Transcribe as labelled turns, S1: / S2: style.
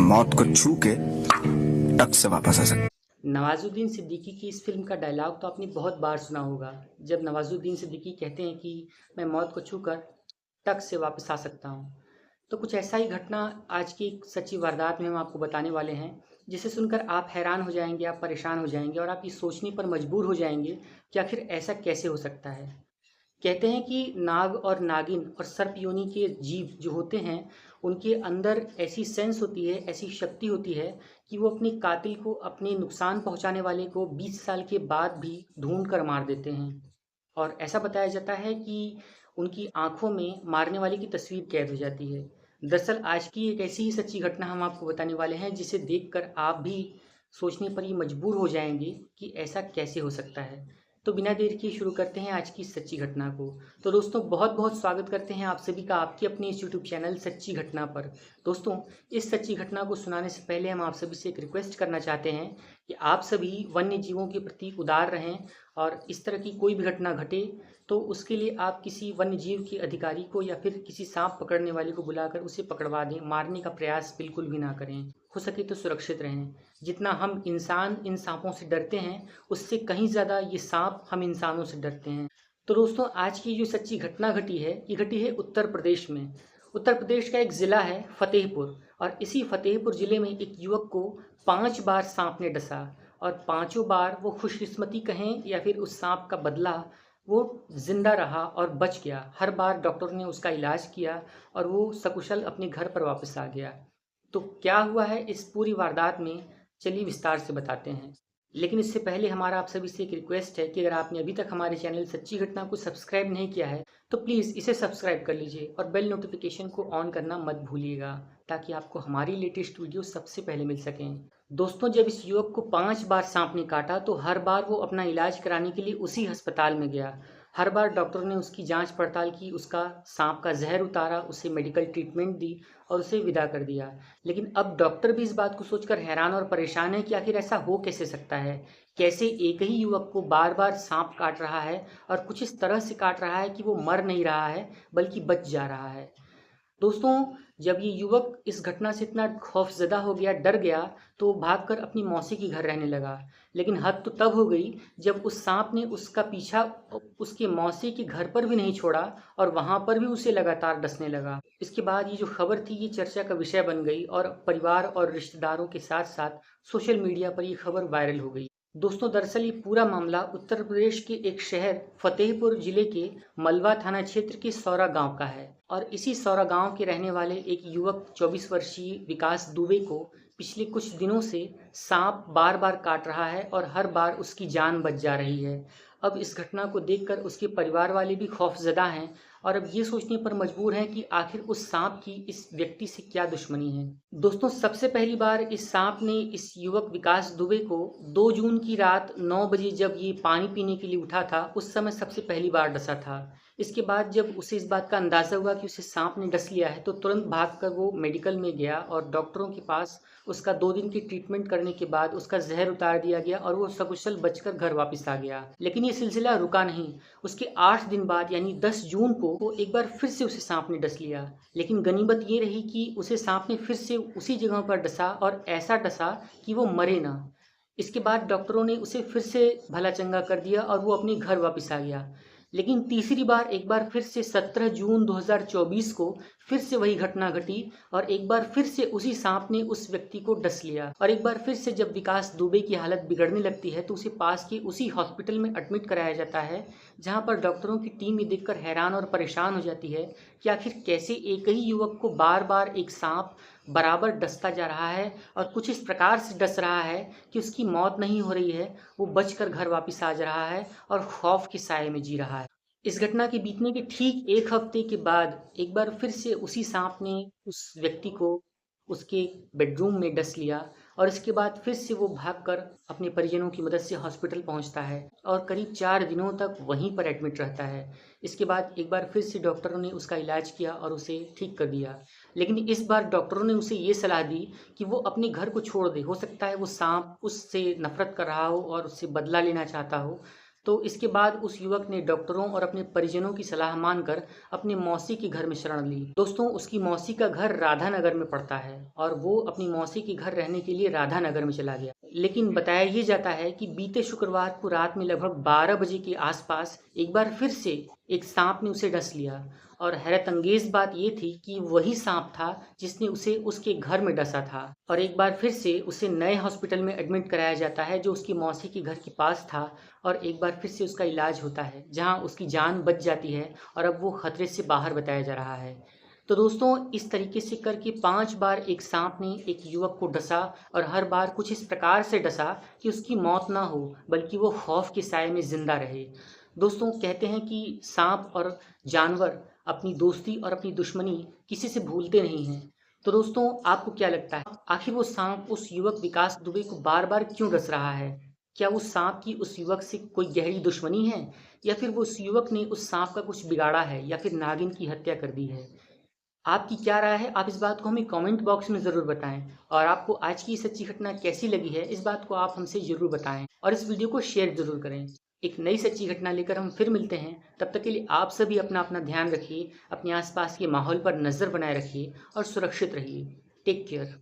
S1: मौत को छू के टक से वापस आ सकते।
S2: नवाजुद्दीन सिद्दीकी की इस फिल्म का डायलॉग तो आपने बहुत बार सुना होगा। जब नवाजुद्दीन सिद्दीकी कहते हैं कि मैं मौत को छूकर टक से वापस आ सकता हूँ, तो कुछ ऐसा ही घटना आज की एक सच्ची वारदात में हम आपको बताने वाले हैं, जिसे सुनकर आप हैरान हो जाएंगे, आप परेशान हो जाएंगे और आप ये सोचने पर मजबूर हो जाएंगे कि आखिर ऐसा कैसे हो सकता है। कहते हैं कि नाग और नागिन और सर्प योनि के जीव जो होते हैं, उनके अंदर ऐसी सेंस होती है, ऐसी शक्ति होती है कि वो अपने कातिल को, अपने नुकसान पहुंचाने वाले को 20 साल के बाद भी ढूंढ कर मार देते हैं। और ऐसा बताया जाता है कि उनकी आंखों में मारने वाले की तस्वीर कैद हो जाती है। दरअसल आज की एक ऐसी ही सच्ची घटना हम आपको बताने वाले हैं, जिसे देखकर आप भी सोचने पर ही मजबूर हो जाएंगे कि ऐसा कैसे हो सकता है। तो बिना देर किए शुरू करते हैं आज की सच्ची घटना को। तो दोस्तों, बहुत बहुत स्वागत करते हैं आप सभी का आपके अपने इस यूट्यूब चैनल सच्ची घटना पर। दोस्तों, इस सच्ची घटना को सुनाने से पहले हम आप सभी से एक रिक्वेस्ट करना चाहते हैं कि आप सभी वन्य जीवों के प्रति उदार रहें, और इस तरह की कोई भी घटना घटे तो उसके लिए आप किसी वन्य जीव के अधिकारी को या फिर किसी सांप पकड़ने वाले को बुलाकर उसे पकड़वा दें। मारने का प्रयास बिल्कुल भी ना करें। हो सके तो सुरक्षित रहें। जितना हम इंसान इन सांपों से डरते हैं, उससे कहीं ज़्यादा ये सांप हम इंसानों से डरते हैं। तो दोस्तों, आज की जो सच्ची घटना घटी है, ये घटी है उत्तर प्रदेश में। उत्तर प्रदेश का एक ज़िला है फतेहपुर, और इसी फतेहपुर ज़िले में एक युवक को 5 बार सांप ने डसा, और पांचों बार वो खुशकिस्मती कहें या फिर उस सांप का बदला, वो जिंदा रहा और बच गया। हर बार डॉक्टर ने उसका इलाज किया और वो सकुशल अपने घर पर वापस आ गया। तो क्या हुआ है इस पूरी वारदात में, चलिए विस्तार से बताते हैं। लेकिन इससे पहले हमारा आप सभी से एक रिक्वेस्ट है कि अगर आपने अभी तक हमारे चैनल सच्ची घटना को सब्सक्राइब नहीं किया है, तो प्लीज़ इसे सब्सक्राइब कर लीजिए और बेल नोटिफिकेशन को ऑन करना मत भूलिएगा, ताकि आपको हमारी लेटेस्ट वीडियो सबसे पहले मिल सकें। दोस्तों, जब इस युवक को 5 बार सांप ने काटा तो हर बार वो अपना इलाज कराने के लिए उसी अस्पताल में गया। हर बार डॉक्टर ने उसकी जांच पड़ताल की, उसका सांप का जहर उतारा, उसे मेडिकल ट्रीटमेंट दी और उसे विदा कर दिया। लेकिन अब डॉक्टर भी इस बात को सोचकर हैरान और परेशान है कि आखिर ऐसा हो कैसे सकता है। कैसे एक ही युवक को बार बार सांप काट रहा है, और कुछ इस तरह से काट रहा है कि वो मर नहीं रहा है बल्कि बच जा रहा है। दोस्तों, जब ये युवक इस घटना से इतना खौफजदा हो गया, डर गया, तो वो भागकर अपनी मौसी के घर रहने लगा। लेकिन हद तो तब हो गई जब उस सांप ने उसका पीछा उसके मौसी के घर पर भी नहीं छोड़ा, और वहां पर भी उसे लगातार डसने लगा। इसके बाद ये जो खबर थी, ये चर्चा का विषय बन गई, और परिवार और रिश्तेदारों के साथ साथ सोशल मीडिया पर ये खबर वायरल हो गई। दोस्तों, दरअसल ये पूरा मामला उत्तर प्रदेश के एक शहर फतेहपुर जिले के मलवा थाना क्षेत्र के सौरा गांव का है। और इसी सौरा गांव के रहने वाले एक युवक 24 वर्षीय विकास दुबे को पिछले कुछ दिनों से सांप बार बार काट रहा है और हर बार उसकी जान बच जा रही है। अब इस घटना को देखकर उसके परिवार वाले भी खौफजदा हैं, और अब ये सोचने पर मजबूर हैं कि आखिर उस सांप की इस व्यक्ति से क्या दुश्मनी है। दोस्तों, सबसे पहली बार इस सांप ने इस युवक विकास दुबे को 2 जून की रात 9 बजे जब ये पानी पीने के लिए उठा था, उस समय सबसे पहली बार डसा था। इसके बाद जब उसे इस बात का अंदाज़ा हुआ कि उसे सांप ने डस लिया है, तो तुरंत भागकर वो मेडिकल में गया और डॉक्टरों के पास उसका 2 दिन की ट्रीटमेंट करने के बाद उसका जहर उतार दिया गया और वो सकुशल बचकर घर वापस आ गया। लेकिन ये सिलसिला रुका नहीं। उसके 8 दिन बाद यानी 10 जून को वो एक बार फिर से उसे सांप ने डस लिया। लेकिन गनीमत ये रही कि उसे सांप ने फिर से उसी जगह पर डसा, और ऐसा डसा कि वो मरे ना। इसके बाद डॉक्टरों ने उसे फिर से भला चंगा कर दिया और वो अपने घर वापस आ गया। लेकिन तीसरी बार एक बार फिर से 17 जून 2024 को फिर से वही घटना घटी, और एक बार फिर से उसी सांप ने उस व्यक्ति को डस लिया। और एक बार फिर से जब विकास दुबे की हालत बिगड़ने लगती है, तो उसे पास के उसी हॉस्पिटल में एडमिट कराया जाता है, जहां पर डॉक्टरों की टीम ये देखकर हैरान और परेशान हो जाती है कि आखिर कैसे एक ही युवक को बार बार एक सांप बराबर डसता जा रहा है, और कुछ इस प्रकार से डस रहा है कि उसकी मौत नहीं हो रही है, वो बचकर घर वापस आ जा रहा है और खौफ के साए में जी रहा है। इस घटना के बीतने के ठीक 1 हफ्ते के बाद एक बार फिर से उसी सांप ने उस व्यक्ति को उसके बेडरूम में डस लिया, और इसके बाद फिर से वो भागकर अपने परिजनों की मदद से हॉस्पिटल पहुंचता है और करीब 4 दिनों तक वहीं पर एडमिट रहता है। इसके बाद एक बार फिर से डॉक्टरों ने उसका इलाज किया और उसे ठीक कर दिया। लेकिन इस बार डॉक्टरों ने उसे ये सलाह दी कि वो अपने घर को छोड़ दे। हो सकता है वो सांप उससे नफरत कर रहा हो और उससे बदला लेना चाहता हो। तो इसके बाद उस युवक ने डॉक्टरों और अपने परिजनों की सलाह मानकर अपने मौसी के घर में शरण ली। दोस्तों, उसकी मौसी का घर राधानगर में पड़ता है और वो अपनी मौसी के घर रहने के लिए राधानगर में चला गया। लेकिन बताया ये जाता है कि बीते शुक्रवार को रात में लगभग 12 बजे के आसपास एक बार फिर से एक सांप ने उसे डस लिया और हैरत अंगेज बात ये थी कि वही सांप था जिसने उसे उसके घर में डसा था। और एक बार फिर से उसे नए हॉस्पिटल में एडमिट कराया जाता है जो उसकी मौसी के घर के पास था और एक बार फिर से उसका इलाज होता है जहां उसकी जान बच जाती है और अब वो खतरे से बाहर बताया जा रहा है। तो दोस्तों, इस तरीके से करके 5 बार एक सांप ने एक युवक को डसा और हर बार कुछ इस प्रकार से डसा कि उसकी मौत ना हो बल्कि वो खौफ के साए में जिंदा रहे। दोस्तों, कहते हैं कि सांप और जानवर अपनी दोस्ती और अपनी दुश्मनी किसी से भूलते नहीं हैं। तो दोस्तों, आपको क्या लगता है, आखिर वो सांप उस युवक विकास दुबे को बार बार क्यों डस रहा है? क्या उस सांप की उस युवक से कोई गहरी दुश्मनी है या फिर वो उस युवक ने उस सांप का कुछ बिगाड़ा है या फिर नागिन की हत्या कर दी है? आपकी क्या राय है? आप इस बात को हमें कमेंट बॉक्स में ज़रूर बताएं और आपको आज की ये सच्ची घटना कैसी लगी है इस बात को आप हमसे ज़रूर बताएं और इस वीडियो को शेयर ज़रूर करें। एक नई सच्ची घटना लेकर हम फिर मिलते हैं। तब तक के लिए आप सभी अपना अपना ध्यान रखिए, अपने आसपास के माहौल पर नज़र बनाए रखिए और सुरक्षित रहिए। Take care.